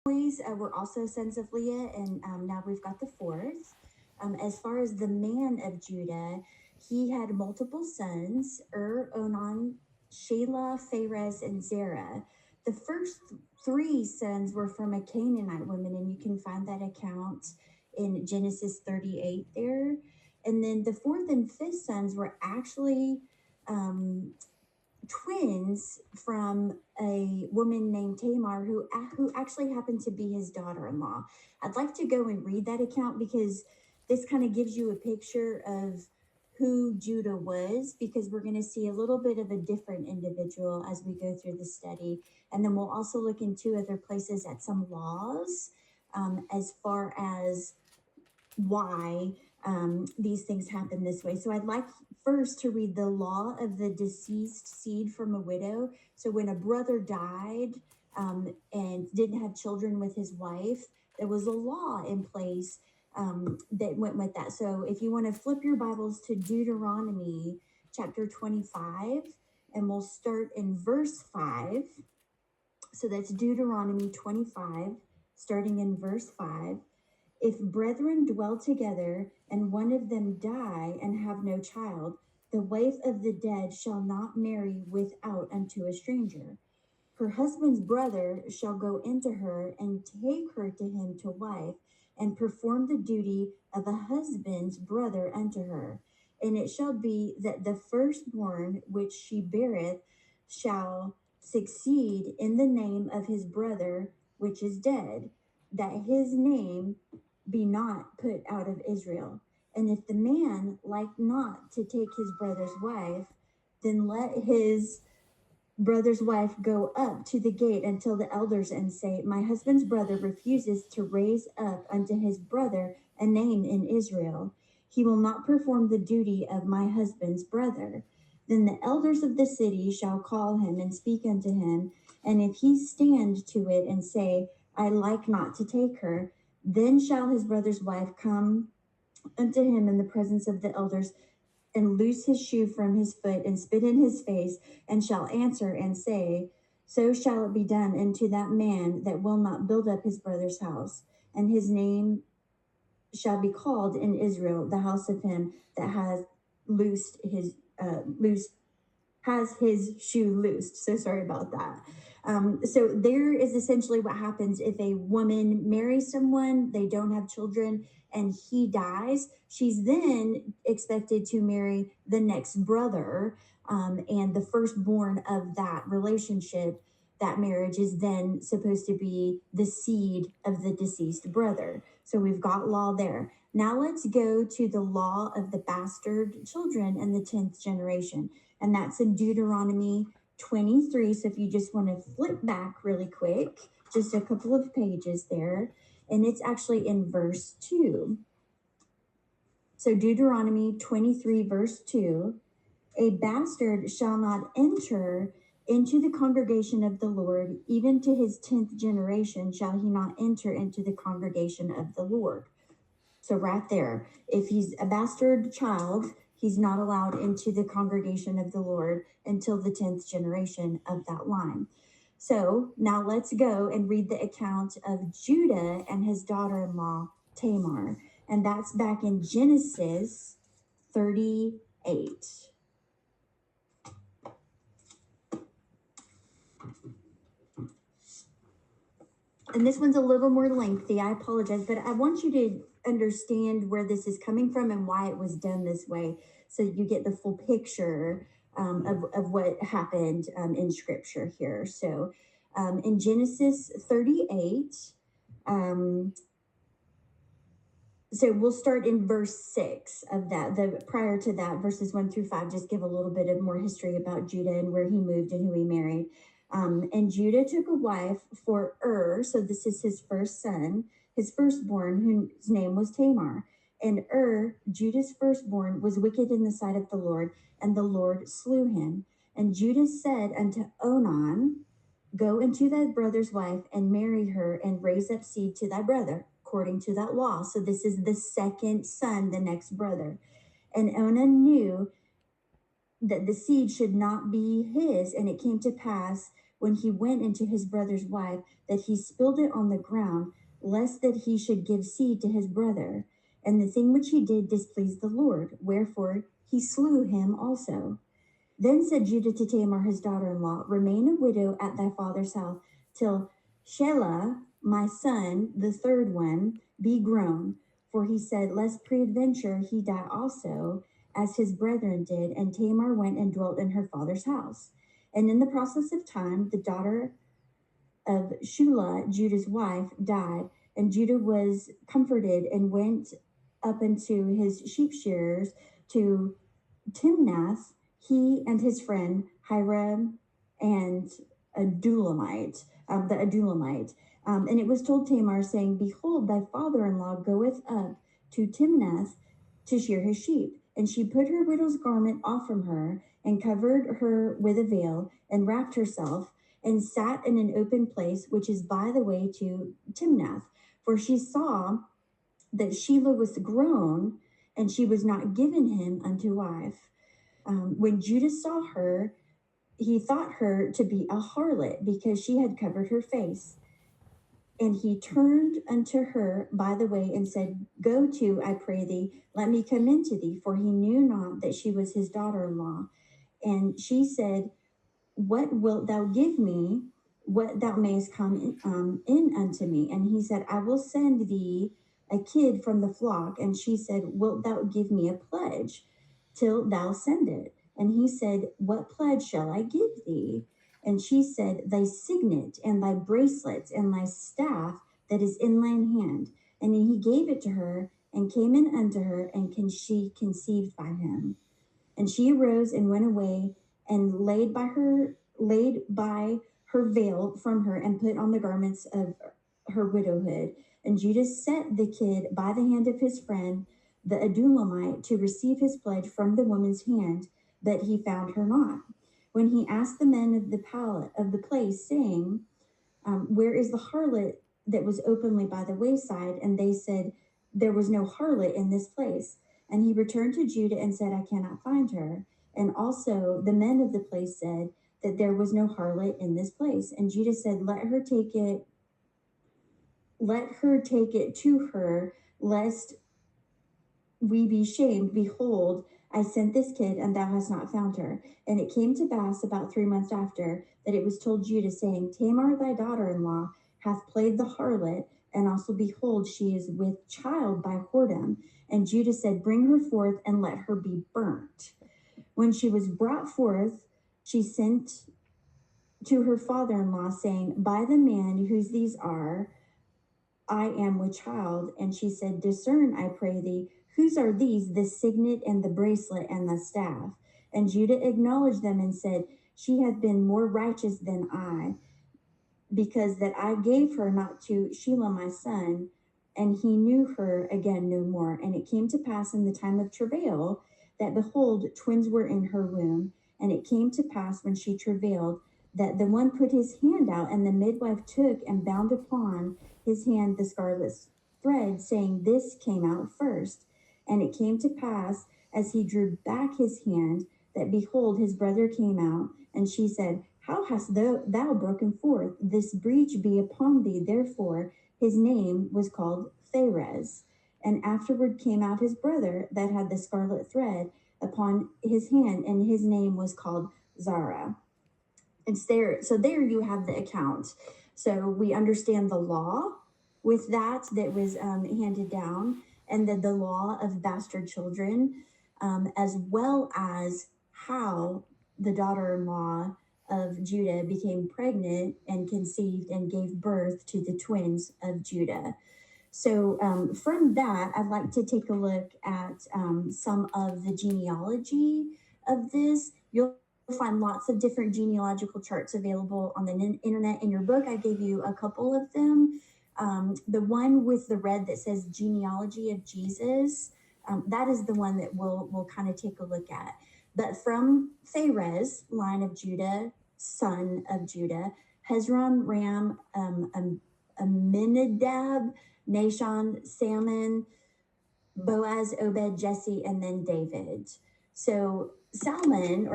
boys were also sons of Leah, and now we've got the fourth. As far as the man of Judah, he had multiple sons: Onan, Shelah, Pharez, and Zarah. The first three sons were from a Canaanite woman, and you can find that account in Genesis 38 there. And then the fourth and fifth sons were actually twins from a woman named Tamar who actually happened to be his daughter-in-law. I'd like to go and read that account because this kind of gives you a picture of who Judah was, because we're going to see a little bit of a different individual as we go through the study. And then we'll also look into other places at some laws as far as why these things happen this way. So I'd like first to read the law of the deceased seed from a widow. So when a brother died and didn't have children with his wife, there was a law in place that went with that. So if you want to flip your Bibles to Deuteronomy chapter 25, and we'll start in verse 5. So that's Deuteronomy 25, starting in verse 5. If brethren dwell together, and one of them die and have no child, the wife of the dead shall not marry without unto a stranger. Her husband's brother shall go into her and take her to him to wife, and perform the duty of a husband's brother unto her. And it shall be that the firstborn which she beareth shall succeed in the name of his brother which is dead, that his name be not put out of Israel. And if the man like not to take his brother's wife, then let his brother's wife go up to the gate until the elders, and say, my husband's brother refuses to raise up unto his brother a name in Israel. He will not perform the duty of my husband's brother. Then the elders of the city shall call him and speak unto him. And if he stand to it and say, I like not to take her, then shall his brother's wife come unto him in the presence of the elders, and loose his shoe from his foot, and spit in his face, and shall answer and say, so shall it be done unto that man that will not build up his brother's house. And his name shall be called in Israel the house of him that has his shoe loosed. So sorry about that. So there is essentially what happens if a woman marries someone, they don't have children, and he dies. She's then expected to marry the next brother, and the firstborn of that relationship. That marriage is then supposed to be the seed of the deceased brother. So we've got law there. Now let's go to the law of the bastard children and the 10th generation. And that's in Deuteronomy 23. So if you just want to flip back really quick, just a couple of pages there, and it's actually in verse 2. So Deuteronomy 23, verse 2, a bastard shall not enter into the congregation of the Lord, even to his 10th generation shall he not enter into the congregation of the Lord. So right there, if he's a bastard child, he's not allowed into the congregation of the Lord until the 10th generation of that line. So now let's go and read the account of Judah and his daughter-in-law, Tamar. And that's back in Genesis 38. And this one's a little more lengthy. I apologize, but I want you to understand where this is coming from and why it was done this way, so you get the full picture of what happened in Scripture here. So in Genesis 38, so we'll start in verse 6 of that. The prior to that, verses 1 through 5, just give a little bit of more history about Judah and where he moved and who he married. And Judah took a wife for so this is his first son, his firstborn, whose name was Tamar. And Judah's firstborn, was wicked in the sight of the Lord, and the Lord slew him. And Judah said unto Onan, go into thy brother's wife, and marry her, and raise up seed to thy brother, according to that law. So this is the second son, the next brother. And Onan knew that the seed should not be his, and it came to pass, when he went into his brother's wife, that he spilled it on the ground, lest that he should give seed to his brother. And the thing which he did displeased the Lord, wherefore he slew him also. Then said Judah to Tamar his daughter-in-law, remain a widow at thy father's house till Shelah, my son, the third one, be grown. For he said, lest peradventure he die also, as his brethren did. And Tamar went and dwelt in her father's house. And in the process of time, the daughter of Shula, Judah's wife, died, and Judah was comforted and went up unto his sheep shearers to Timnath, he and his friend Hiram and the Adulamite. And it was told Tamar, saying, behold, thy father-in-law goeth up to Timnath to shear his sheep. And she put her widow's garment off from her, and covered her with a veil, and wrapped herself, and sat in an open place, which is by the way to Timnath. For she saw that Shelah was grown, and she was not given him unto wife. When Judah saw her, he thought her to be a harlot, because she had covered her face. And he turned unto her by the way and said, go to, I pray thee, let me come into thee. For he knew not that she was his daughter-in-law. And she said, what wilt thou give me, what thou mayest come in unto me? And he said, I will send thee a kid from the flock. And she said, wilt thou give me a pledge till thou send it? And he said, what pledge shall I give thee? And she said, thy signet and thy bracelets and thy staff that is in thine hand. And he gave it to her, and came in unto her, and she conceived by him. And she arose and went away, and laid by her veil from her, and put on the garments of her widowhood. And Judah set the kid by the hand of his friend, the Adulamite, to receive his pledge from the woman's hand, but he found her not. When he asked the men of the place, saying, where is the harlot that was openly by the wayside? And they said, there was no harlot in this place. And he returned to Judah and said, I cannot find her. And also the men of the place said that there was no harlot in this place. And Judah said, let her take it to her, lest we be shamed. Behold, I sent this kid, and thou hast not found her. And it came to pass about 3 months after, that it was told Judah, saying, Tamar thy daughter-in-law hath played the harlot, and also behold, she is with child by whoredom. And Judah said, bring her forth, and let her be burnt. When she was brought forth, she sent to her father-in-law, saying, by the man whose these are, I am with child. And she said, discern, I pray thee, whose are these, the signet and the bracelet and the staff? And Judah acknowledged them and said, she hath been more righteous than I, because that I gave her not to Shelah my son, and he knew her again no more. And it came to pass in the time of travail, that behold, twins were in her womb. And it came to pass when she travailed, that the one put his hand out, and the midwife took and bound upon his hand the scarlet thread, saying, this came out first. And it came to pass, as he drew back his hand, that behold, his brother came out. And she said, how hast thou broken forth? This breach be upon thee. Therefore his name was called Pharez. And afterward came out his brother that had the scarlet thread upon his hand, and his name was called Zarah. It's there. So there you have the account. So we understand the law with that was handed down, and the law of bastard children, as well as how the daughter-in-law of Judah became pregnant and conceived and gave birth to the twins of Judah. So from that, I'd like to take a look at some of the genealogy of this. You'll find lots of different genealogical charts available on the internet. In your book, I gave you a couple of them. The one with the red that says Genealogy of Jesus, that is the one that we'll kind of take a look at. But from Pharez, line of Judah, son of Judah, Hezron, Ram, Aminadab, Nahshon, Salmon, Boaz, Obed, Jesse, and then David. So Salmon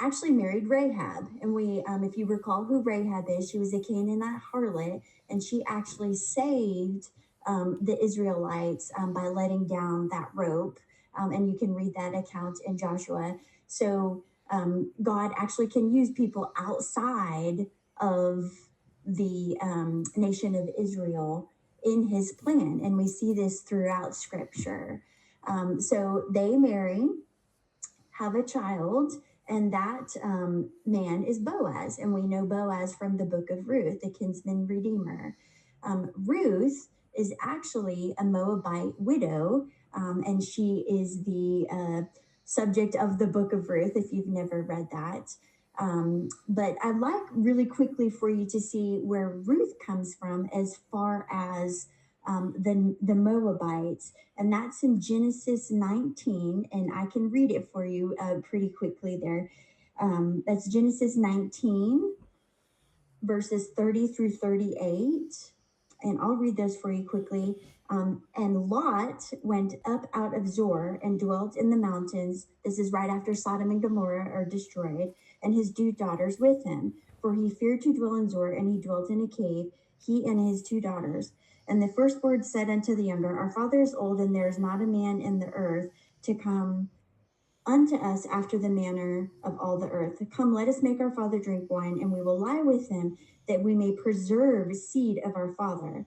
actually married Rahab. And we, if you recall who Rahab is, she was a Canaanite harlot, and she actually saved the Israelites by letting down that rope. And you can read that account in Joshua. So God actually can use people outside of the nation of Israel in his plan. And we see this throughout scripture. So they marry, have a child, and that man is Boaz. And we know Boaz from the book of Ruth, the kinsman redeemer. Ruth is actually a Moabite widow, and she is the subject of the book of Ruth, if you've never read that. But I'd like really quickly for you to see where Ruth comes from as far as the Moabites, and that's in Genesis 19, and I can read it for you pretty quickly there. That's Genesis 19, verses 30 through 38, and I'll read those for you quickly. And Lot went up out of Zoar and dwelt in the mountains. This is right after Sodom and Gomorrah are destroyed, and his 2 daughters with him. For he feared to dwell in Zoar, and he dwelt in a cave, he and his 2 daughters. And the firstborn said unto the younger, Our father is old, and there is not a man in the earth to come unto us after the manner of all the earth. Come, let us make our father drink wine, and we will lie with him, that we may preserve seed of our father.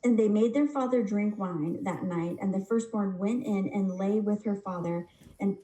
And they made their father drink wine that night, and the firstborn went in and lay with her father, and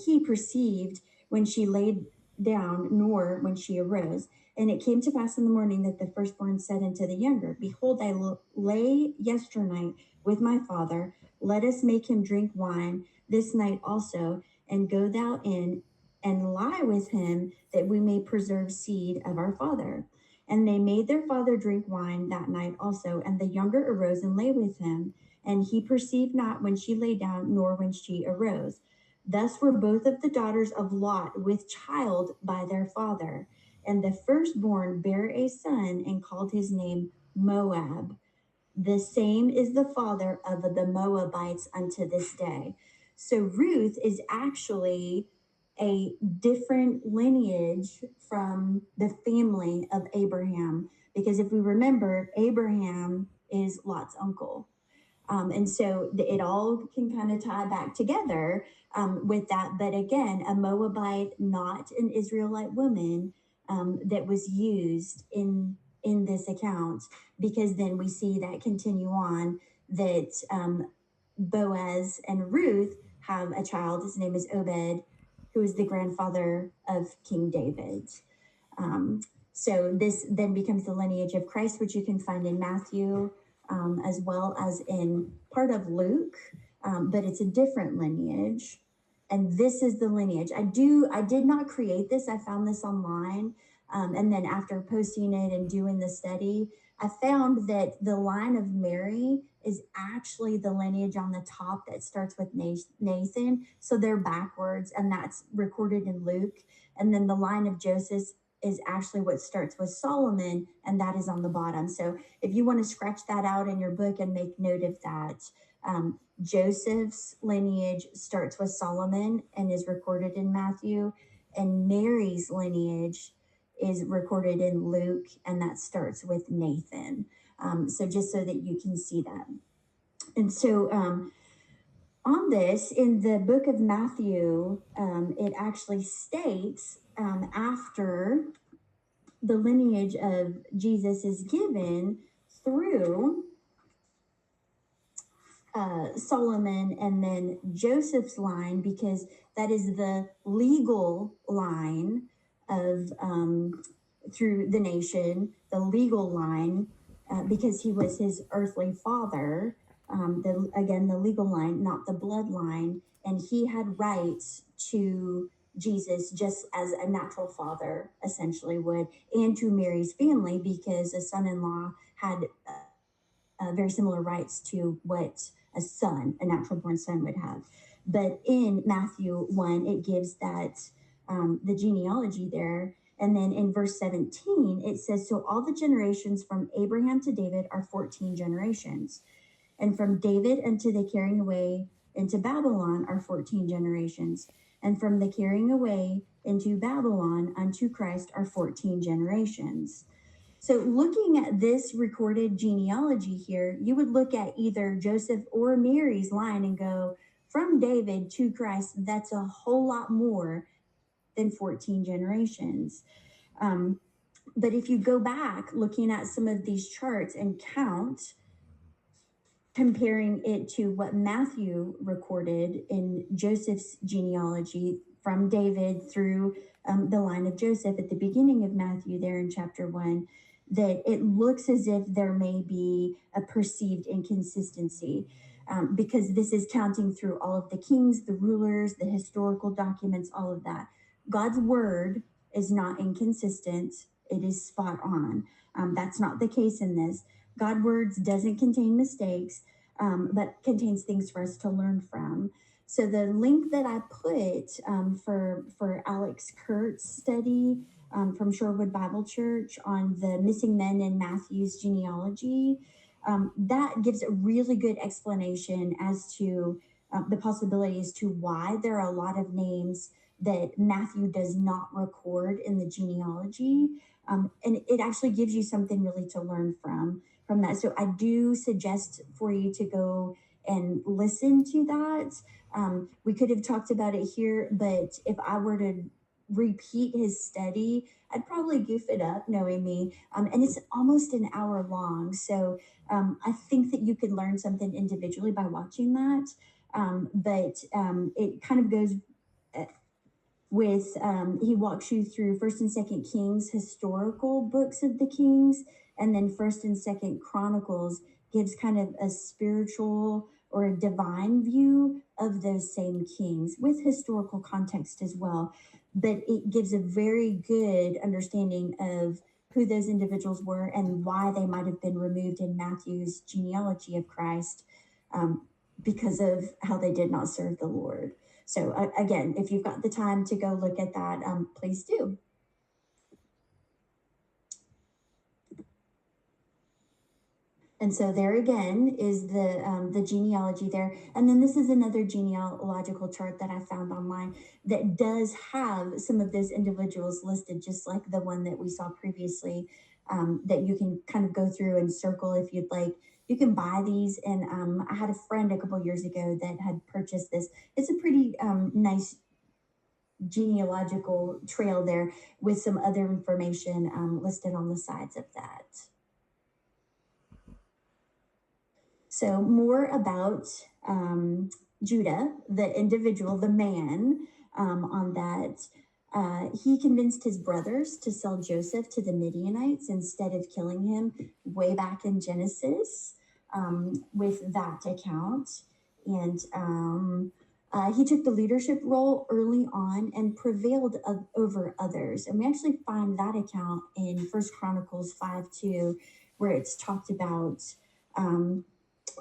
he perceived when she laid down, nor when she arose. And it came to pass in the morning that the firstborn said unto the younger, Behold, I lay yesternight with my father. Let us make him drink wine this night also, and go thou in and lie with him, that we may preserve seed of our father. And they made their father drink wine that night also, and the younger arose and lay with him. And he perceived not when she lay down, nor when she arose. Thus were both of the daughters of Lot with child by their father. And the firstborn bare a son, and called his name Moab. The same is the father of the Moabites unto this day. So Ruth is actually a different lineage from the family of Abraham, because if we remember, Abraham is Lot's uncle. And so it all can kind of tie back together with that. But again, a Moabite, not an Israelite woman, that was used in this account, because then we see that continue on that Boaz and Ruth have a child. His name is Obed, who is the grandfather of King David. So this then becomes the lineage of Christ, which you can find in Matthew, as well as in part of Luke, but it's a different lineage. And this is the lineage. I did not create this. I found this online. And then after posting it and doing the study, I found that the line of Mary is actually the lineage on the top that starts with Nathan. So they're backwards, and that's recorded in Luke. And then the line of Joseph is actually what starts with Solomon, and that is on the bottom. So if you want to scratch that out in your book and make note of that, Joseph's lineage starts with Solomon and is recorded in Matthew, and Mary's lineage is recorded in Luke, and that starts with Nathan. So just so that you can see that. And so on this, in the book of Matthew, it actually states after the lineage of Jesus is given through Solomon and then Joseph's line, because that is the legal line of through the nation, the legal line, because he was his earthly father. The legal line, not the bloodline, and he had rights to Jesus just as a natural father essentially would, and to Mary's family, because a son-in-law had very similar rights to what a natural born son would have. But in Matthew 1, it gives that the genealogy there. And then in verse 17, it says, So all the generations from Abraham to David are 14 generations. And from David unto the carrying away into Babylon are 14 generations. and from the carrying away into Babylon unto Christ are 14 generations. So looking at this recorded genealogy here, you would look at either Joseph or Mary's line and go, from David to Christ, that's a whole lot more than 14 generations. But if you go back looking at some of these charts and count, comparing it to what Matthew recorded in Joseph's genealogy from David through the line of Joseph at the beginning of Matthew there in chapter 1, that it looks as if there may be a perceived inconsistency, because this is counting through all of the kings, the rulers, the historical documents, all of that. God's word is not inconsistent. It is spot on. That's not the case in this. God words doesn't contain mistakes, but contains things for us to learn from. So the link that I put for Alex Kurtz's study from Shorewood Bible Church on the missing men in Matthew's genealogy, that gives a really good explanation as to the possibilities to why there are a lot of names that Matthew does not record in the genealogy. And it actually gives you something really to learn from that. So I do suggest for you to go and listen to that. We could have talked about it here, but if I were to repeat his study, I'd probably goof it up, knowing me. And it's almost an hour long. So I think that you could learn something individually by watching that. But it kind of goes with he walks you through First and Second Kings, historical books of the kings, and then First and Second Chronicles gives kind of a spiritual or a divine view of those same kings with historical context as well. But it gives a very good understanding of who those individuals were and why they might have been removed in Matthew's genealogy of Christ, because of how they did not serve the Lord. So again, if you've got the time to go look at that, please do. And so there again is the genealogy there. And then this is another genealogical chart that I found online that does have some of those individuals listed, just like the one that we saw previously, that you can kind of go through and circle if you'd like. You can buy these, and I had a friend a couple years ago that had purchased this. It's a pretty nice genealogical trail there with some other information listed on the sides of that. So more about Judah, the individual, the man, on that. He convinced his brothers to sell Joseph to the Midianites instead of killing him way back in Genesis, with that account. And he took the leadership role early on and prevailed over others. And we actually find that account in First Chronicles 5:2, where it's talked about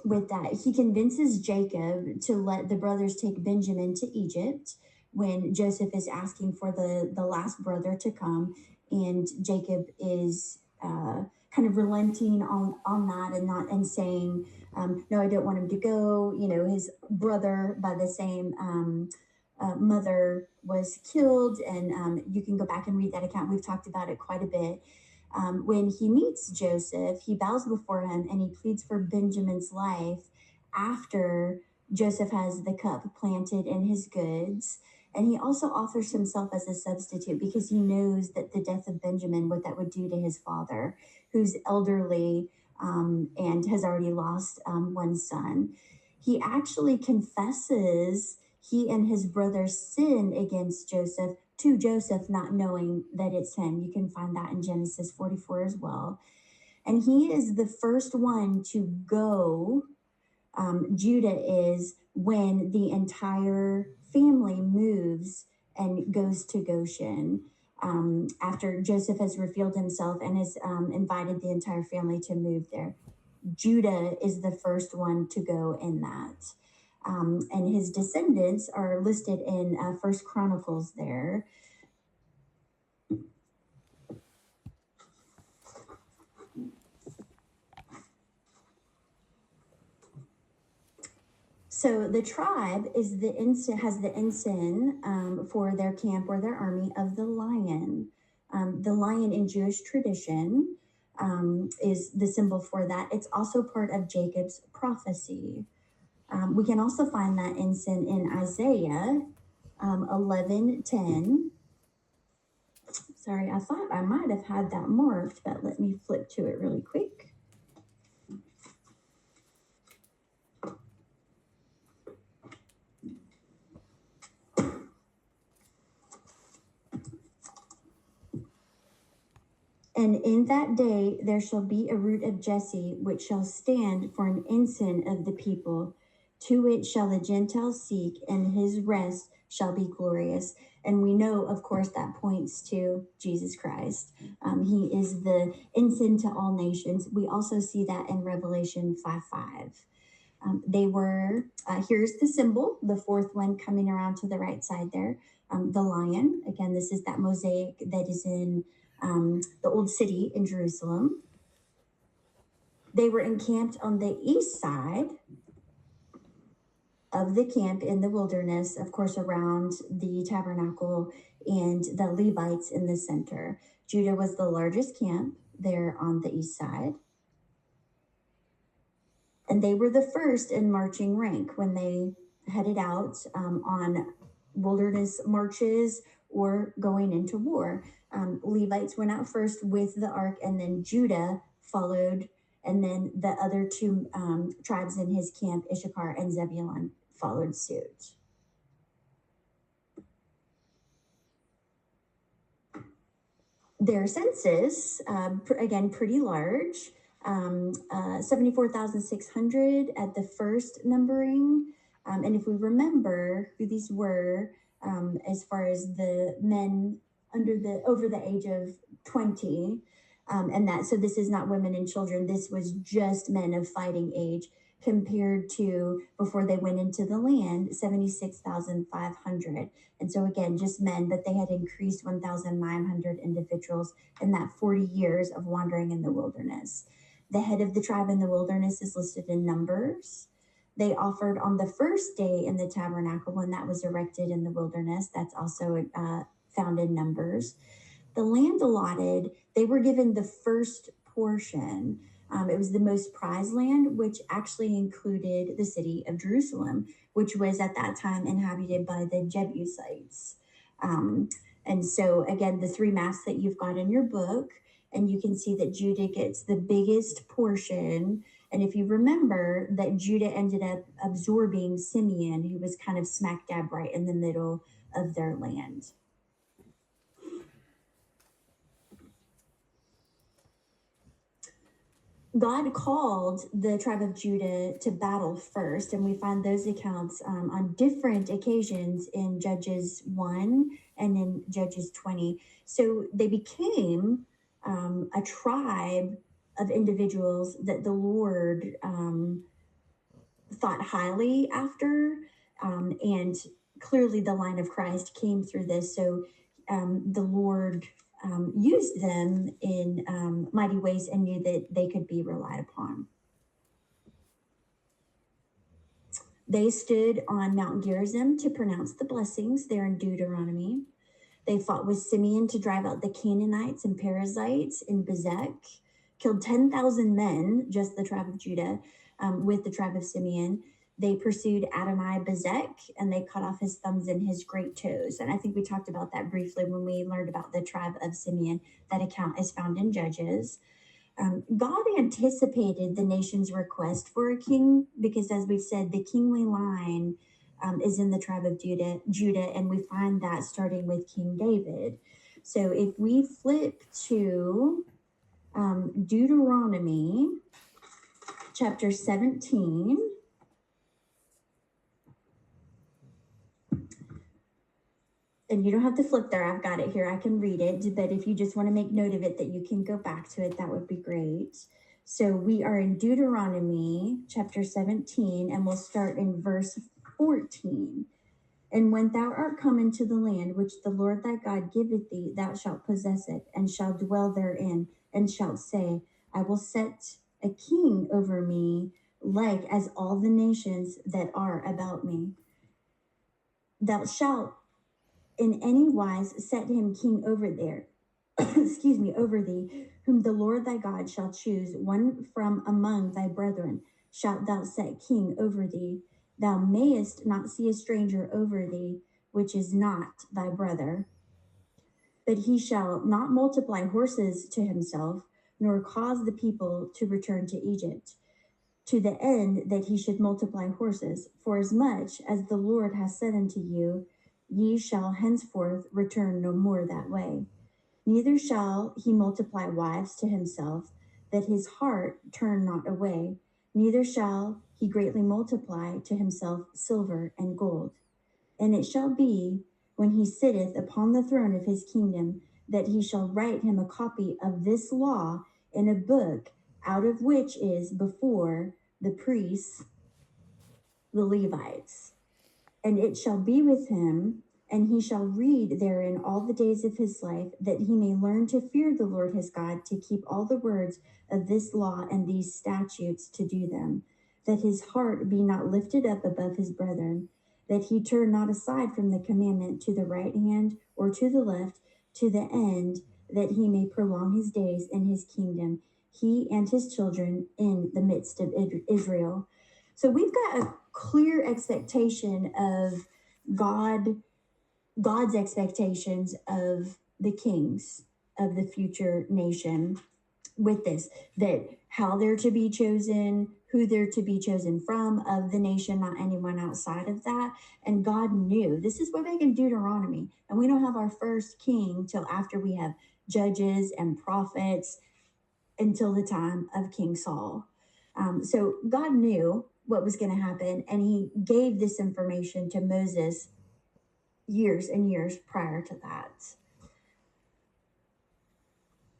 with that. He convinces Jacob to let the brothers take Benjamin to Egypt when Joseph is asking for the last brother to come. And Jacob is kind of relenting on that and saying, no, I don't want him to go. You know, his brother by the same mother was killed. And you can go back and read that account. We've talked about it quite a bit. When he meets Joseph, he bows before him and he pleads for Benjamin's life after Joseph has the cup planted in his goods. And he also offers himself as a substitute because he knows that the death of Benjamin, what that would do to his father, who's elderly and has already lost one son. He actually confesses he and his brothers sin against Joseph to Joseph, not knowing that it's him. You can find that in Genesis 44 as well. And he is the first one to go, Judah is, when the entire family moves and goes to Goshen, after Joseph has revealed himself and has invited the entire family to move there. Judah is the first one to go in that. And his descendants are listed in First Chronicles there. So the tribe is has the ensign for their camp or their army of the lion. The lion in Jewish tradition is the symbol for that. It's also part of Jacob's prophecy. We can also find that ensign in Isaiah 11:10. Sorry, I thought I might have had that marked, but let me flip to it really quick. And in that day there shall be a root of Jesse, which shall stand for an ensign of the people. To it shall the Gentiles seek, and his rest shall be glorious. And we know, of course, that points to Jesus Christ. He is the ensign to all nations. We also see that in Revelation 5:5. They were, here's the symbol, the fourth one coming around to the right side there, the lion. Again, this is that mosaic that is in the old city in Jerusalem. They were encamped on the east side of the camp in the wilderness, of course, around the tabernacle, and the Levites in the center. Judah was the largest camp there on the east side. And they were the first in marching rank when they headed out on wilderness marches or going into war. Levites went out first with the ark, and then Judah followed, and then the other two tribes in his camp, Issachar and Zebulun, followed suit. Their census, again, pretty large, 74,600 at the first numbering. And if we remember who these were, as far as the men over the age of 20, so this is not women and children, this was just men of fighting age, compared to before they went into the land, 76,500. And so again, just men, but they had increased 1,900 individuals in that 40 years of wandering in the wilderness. The head of the tribe in the wilderness is listed in Numbers. They offered on the first day in the tabernacle when that was erected in the wilderness. That's also found in Numbers. The land allotted, they were given the first portion. It was the most prized land, which actually included the city of Jerusalem, which was at that time inhabited by the Jebusites. And so, again, the three maps that you've got in your book, and you can see that Judah gets the biggest portion. And if you remember that Judah ended up absorbing Simeon, who was kind of smack dab right in the middle of their land. God called the tribe of Judah to battle first, and we find those accounts on different occasions in Judges 1 and in Judges 20. So they became a tribe of individuals that the Lord thought highly after, and clearly the line of Christ came through this. So the Lord used them in mighty ways and knew that they could be relied upon. They stood on Mount Gerizim to pronounce the blessings there in Deuteronomy. They fought with Simeon to drive out the Canaanites and Perizzites in Bezek, killed 10,000 men, just the tribe of Judah, with the tribe of Simeon. They pursued Adonai Bezek, and they cut off his thumbs and his great toes. And I think we talked about that briefly when we learned about the tribe of Simeon. That account is found in Judges. God anticipated the nation's request for a king because, as we've said, the kingly line is in the tribe of Judah, and we find that starting with King David. So if we flip to Deuteronomy chapter 17, and you don't have to flip there, I've got it here, I can read it, but if you just want to make note of it that you can go back to it, that would be great. So we are in Deuteronomy chapter 17, and we'll start in verse 14. And when thou art come into the land which the Lord thy God giveth thee, thou shalt possess it, and shalt dwell therein, and shalt say, I will set a king over me, like as all the nations that are about me. Thou shalt in any wise set him king over there, excuse me, over thee, whom the Lord thy God shall choose, one from among thy brethren, shalt thou set king over thee. Thou mayest not see a stranger over thee, which is not thy brother. But he shall not multiply horses to himself, nor cause the people to return to Egypt, to the end that he should multiply horses. For as much as the Lord has said unto you, ye shall henceforth return no more that way. Neither shall he multiply wives to himself, that his heart turn not away. Neither shall he greatly multiply to himself silver and gold. And it shall be, when he sitteth upon the throne of his kingdom, that he shall write him a copy of this law in a book, out of which is before the priests, the Levites. And it shall be with him, and he shall read therein all the days of his life, that he may learn to fear the Lord his God, to keep all the words of this law and these statutes to do them, that his heart be not lifted up above his brethren, that he turn not aside from the commandment to the right hand or to the left, to the end that he may prolong his days in his kingdom, he and his children in the midst of Israel. So we've got a clear expectation of God's expectations of the kings of the future nation with this, that how they're to be chosen, who they're to be chosen from of the nation, not anyone outside of that. And God knew. This is way back in Deuteronomy. And we don't have our first king till after we have judges and prophets, until the time of King Saul. So God knew what was going to happen, and he gave this information to Moses years and years prior to that.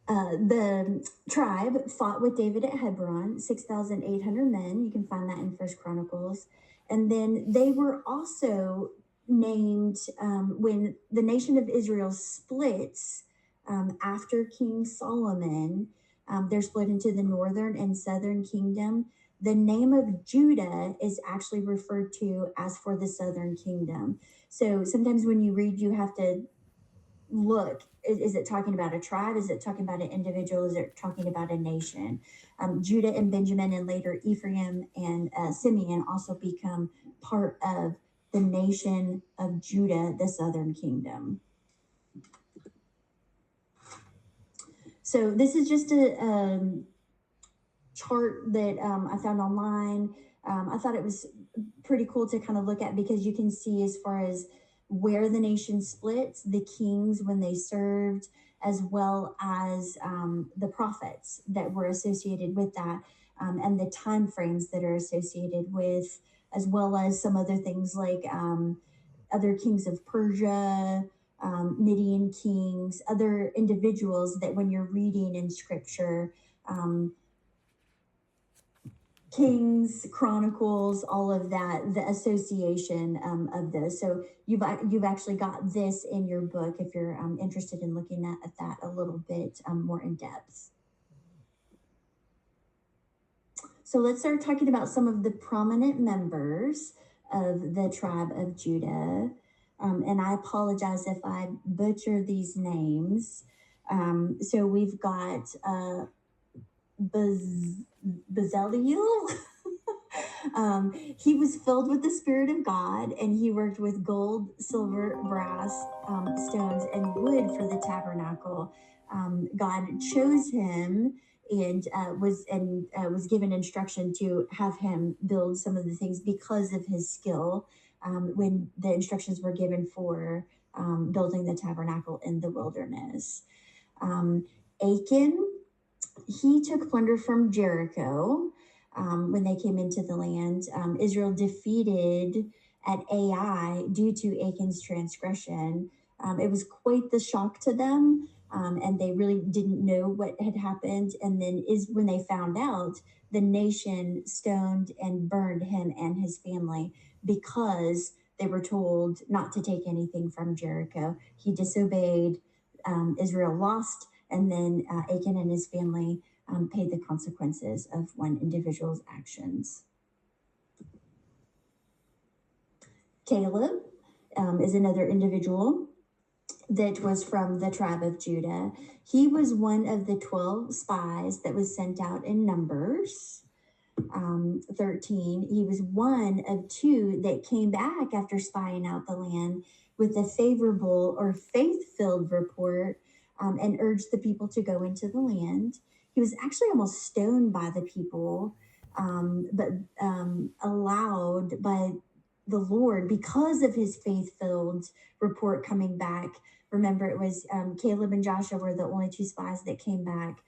The tribe fought with David at Hebron, 6,800 men. You can find that in First Chronicles. And then they were also named when the nation of Israel splits after King Solomon. They're split into the northern and southern kingdom. The name of Judah is actually referred to as for the southern kingdom. So sometimes when you read, you have to look, is it talking about a tribe? Is it talking about an individual? Is it talking about a nation? Judah and Benjamin, and later Ephraim and Simeon also become part of the nation of Judah, the southern kingdom. So this is just a chart that I found online. I thought it was pretty cool to kind of look at, because you can see as far as where the nation splits, the kings when they served, as well as the prophets that were associated with that, and the time frames that are associated with, as well as some other things like other kings of Persia, Midian kings, other individuals that when you're reading in scripture, Kings, Chronicles, all of that, the association of those. So you've actually got this in your book if you're interested in looking at that a little bit more in depth. So let's start talking about some of the prominent members of the tribe of Judah. And I apologize if I butcher these names. So we've got Bezaleel. He was filled with the Spirit of God, and he worked with gold, silver, brass, stones, and wood for the tabernacle. God chose him and was given instruction to have him build some of the things because of his skill. When the instructions were given for building the tabernacle in the wilderness, Achan, he took plunder from Jericho. When they came into the land, Israel defeated at Ai due to Achan's transgression. It was quite the shock to them, and they really didn't know what had happened. And then when they found out, the nation stoned and burned him and his family because they were told not to take anything from Jericho. He disobeyed. Israel lost, and then Achan and his family paid the consequences of one individual's actions. Caleb is another individual that was from the tribe of Judah. He was one of the 12 spies that was sent out in Numbers 13. He was one of two that came back after spying out the land with a favorable or faith filled report and urged the people to go into the land. He was actually almost stoned by the people, but allowed by the Lord because of his faith filled report coming back. Remember, it was Caleb and Joshua were the only two spies that came back.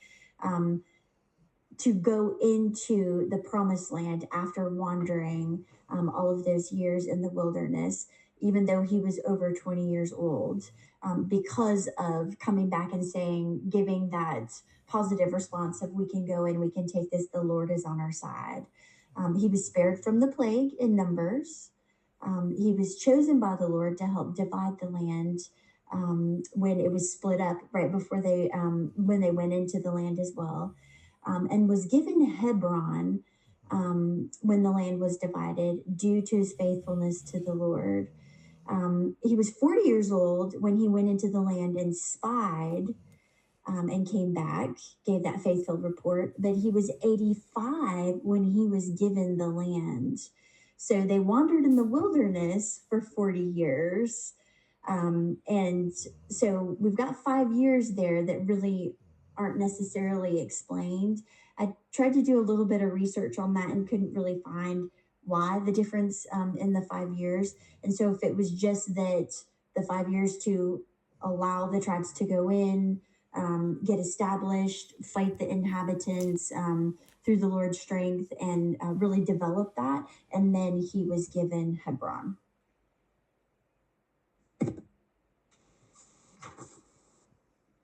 To go into the promised land after wandering all of those years in the wilderness, even though he was over 20 years old, because of coming back and saying, giving that positive response of, we can go and we can take this, the Lord is on our side. He was spared from the plague in Numbers. He was chosen by the Lord to help divide the land when it was split up right before when they went into the land as well. And was given Hebron when the land was divided due to his faithfulness to the Lord. He was 40 years old when he went into the land and spied and came back, gave that faithful report, but he was 85 when he was given the land. So they wandered in the wilderness for 40 years. And so we've got 5 years there that really aren't necessarily explained. I tried to do a little bit of research on that and couldn't really find why the difference in the 5 years. And so if it was just that the 5 years to allow the tribes to go in, get established, fight the inhabitants through the Lord's strength, and really develop that. And then he was given Hebron.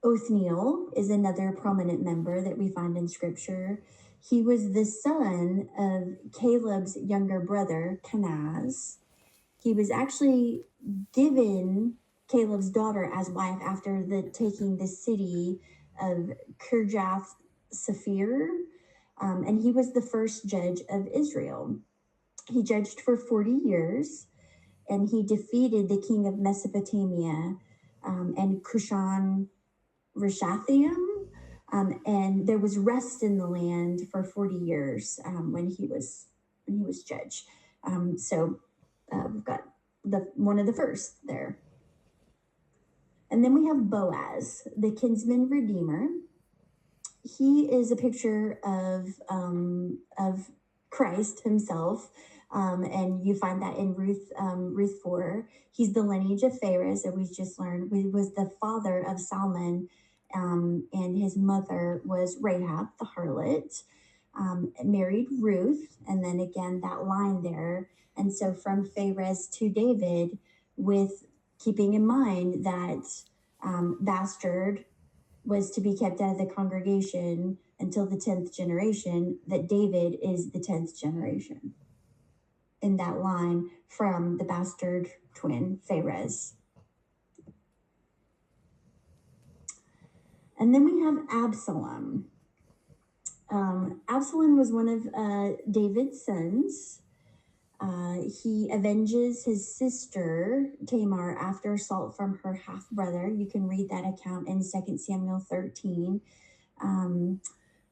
Othniel is another prominent member that we find in scripture. He was the son of Caleb's younger brother, Kenaz. He was actually given Caleb's daughter as wife after taking the city of Kirjath Sephir, and he was the first judge of Israel. He judged for 40 years, and he defeated the king of Mesopotamia and Cushan Rishathaim, and there was rest in the land for 40 years when he was judge. So we've got one of the first there. And then we have Boaz, the kinsman redeemer. He is a picture of Christ himself. And you find that in Ruth 4. He's the lineage of Pharez, that we just learned. He was the father of Salmon, and his mother was Rahab, the harlot. Married Ruth, and then again that line there. And so from Pharez to David, with keeping in mind that bastard was to be kept out of the congregation until the 10th generation, that David is the 10th generation in that line from the bastard twin, Pharez. And then we have Absalom. Absalom was one of David's sons. He avenges his sister Tamar after assault from her half brother. You can read that account in 2 Samuel 13.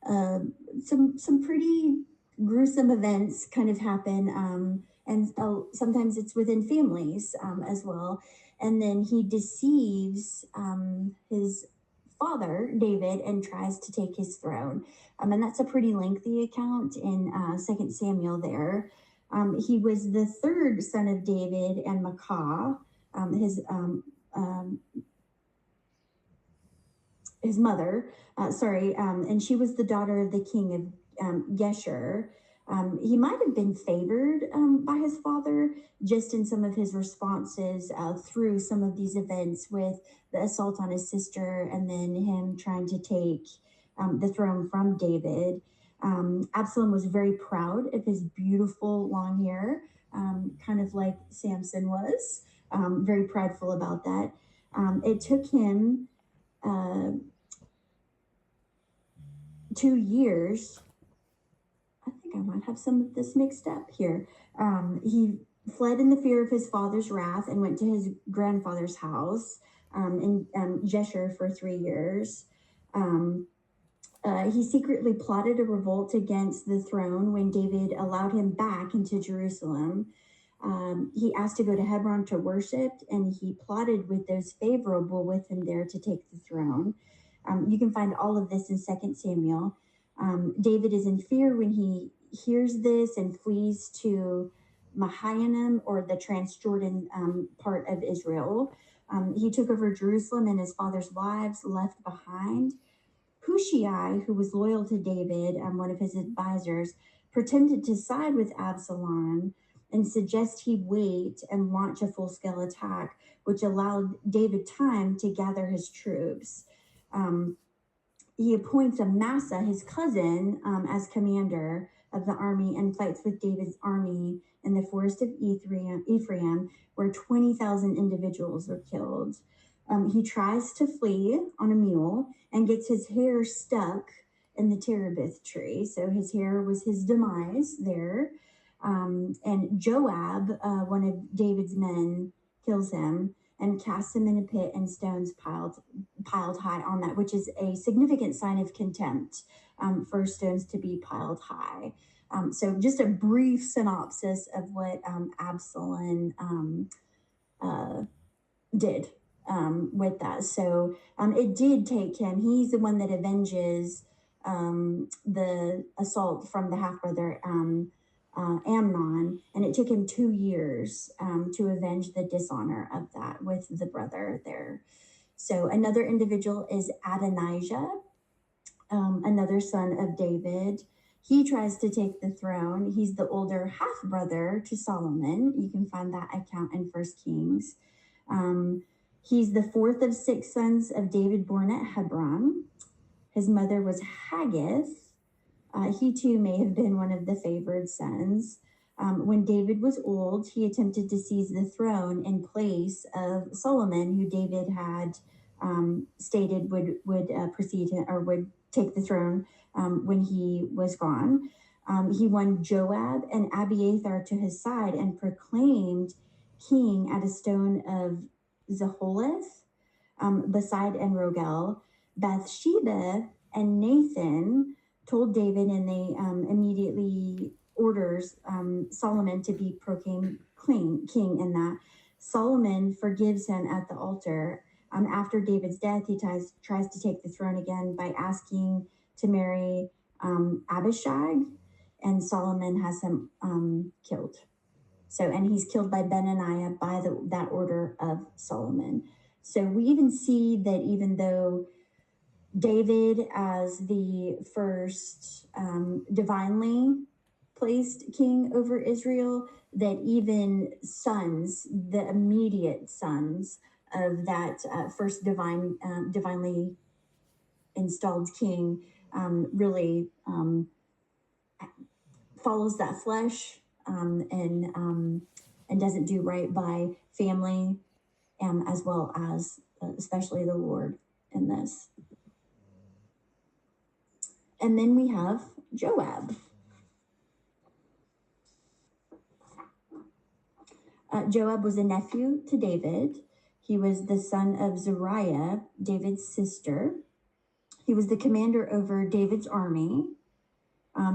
Some pretty gruesome events kind of happen, and sometimes it's within families as well. And then he deceives his father David and tries to take his throne, and that's a pretty lengthy account in 2 Samuel there. He was the third son of David and Maacah, his mother, and she was the daughter of the king of Geshur. He might have been favored by his father just in some of his responses through some of these events, with the assault on his sister and then him trying to take the throne from David. Absalom was very proud of his beautiful long hair, kind of like Samson was, very prideful about that. It took him 2 years. I think I might have some of this mixed up here. fled in the fear of his father's wrath and went to his grandfather's house in Jeshurun for 3 years. He secretly plotted a revolt against the throne when David allowed him back into Jerusalem. He asked to go to Hebron to worship, and he plotted with those favorable with him there to take the throne. You can find all of this in 2 Samuel. David is in fear when he hears this and flees to Mahanaim, or the Transjordan part of Israel. He took over Jerusalem, and his father's wives left behind. Hushai, who was loyal to David, one of his advisors, pretended to side with Absalom and suggest he wait and launch a full-scale attack, which allowed David time to gather his troops. He appoints Amasa, his cousin, as commander of the army, and fights with David's army in the forest of Ephraim, where 20,000 individuals were killed. He tries to flee on a mule and gets his hair stuck in the terebinth tree. So his hair was his demise there. And Joab, one of David's men, kills him and casts him in a pit, and stones piled high on that, which is a significant sign of contempt for stones to be piled high. So just a brief synopsis of what Absalom did with that. So it did take him. He's the one that avenges the assault from the half-brother Amnon, and it took him 2 years to avenge the dishonor of that with the brother there. So another individual is Adonijah, another son of David. He tries to take the throne. He's the older half-brother to Solomon. You can find that account in 1 Kings. He's the fourth of 6 sons of David born at Hebron. His mother was Haggith. He too may have been one of the favored sons. When David was old, he attempted to seize the throne in place of Solomon, who David had stated would precede him, or would take the throne when he was gone. He won Joab and Abiathar to his side and proclaimed king at a stone of Zeholeth, beside Enrogel. Bathsheba and Nathan told David, and they immediately orders Solomon to be proclaimed king in that. Solomon forgives him at the altar. After David's death, he tries to take the throne again by asking to marry Abishag, and Solomon has him killed. So, and he's killed by Benaniah by that order of Solomon. So we even see that even though David, as the first divinely placed king over Israel, that even sons, the immediate sons of that first divinely installed king, really follows that flesh and doesn't do right by family, as well as especially the Lord in this. And then we have Joab. Joab was a nephew to David. He was the son of Zeruiah, David's sister. He was the commander over David's army.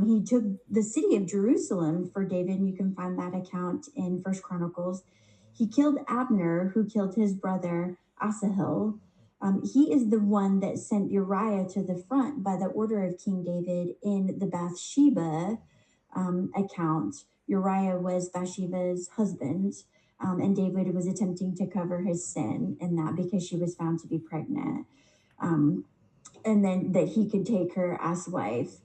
He took the city of Jerusalem for David, and you can find that account in 1 Chronicles. He killed Abner, who killed his brother Asahel. He is the one that sent Uriah to the front by the order of King David in the Bathsheba account. Uriah was Bathsheba's husband, and David was attempting to cover his sin in that because she was found to be pregnant, and then that he could take her as wife.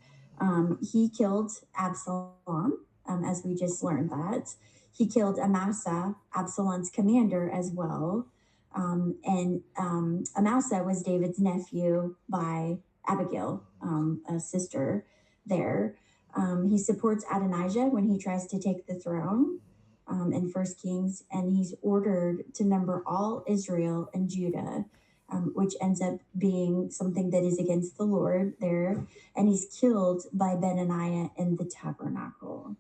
He killed Absalom, as we just learned that. He killed Amasa, Absalom's commander, as well. And Amasa was David's nephew by Abigail, a sister there. He supports Adonijah when he tries to take the throne in 1 Kings, and he's ordered to number all Israel and Judah, which ends up being something that is against the Lord there. And he's killed by Benaniah in the tabernacle.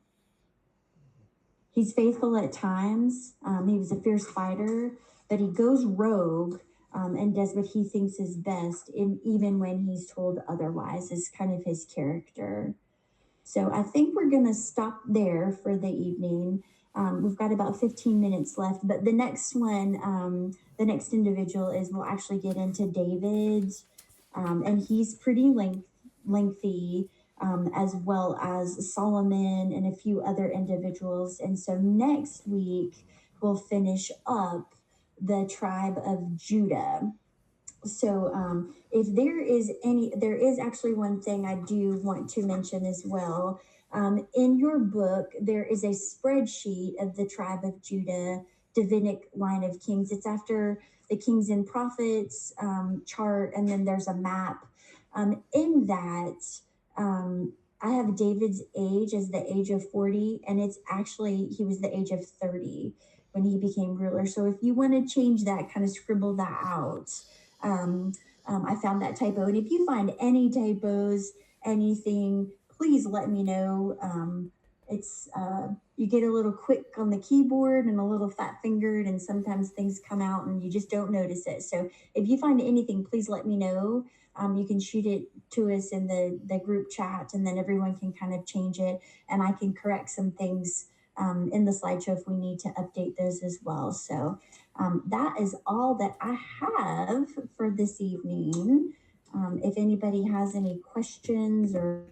He's faithful at times. He was a fierce fighter, but he goes rogue and does what he thinks is best, even when he's told otherwise, is kind of his character. So I think we're going to stop there for the evening. We've got about 15 minutes left, but the next one, the next individual is we'll actually get into David, and he's pretty lengthy, as well as Solomon and a few other individuals. And so next week, we'll finish up the tribe of Judah. So if there is actually one thing I do want to mention as well. In your book, there is a spreadsheet of the tribe of Judah, Davidic line of kings. It's after the kings and prophets chart, and then there's a map. In that, I have David's age as the age of 40, and it's actually, he was the age of 30 when he became ruler. So if you want to change that, kind of scribble that out. I found that typo. And if you find any typos, anything, please let me know. It's you get a little quick on the keyboard and a little fat fingered, and sometimes things come out and you just don't notice it. So if you find anything, please let me know. You can shoot it to us in the group chat, and then everyone can kind of change it, and I can correct some things in the slideshow if we need to update those as well. So that is all that I have for this evening. If anybody has any questions or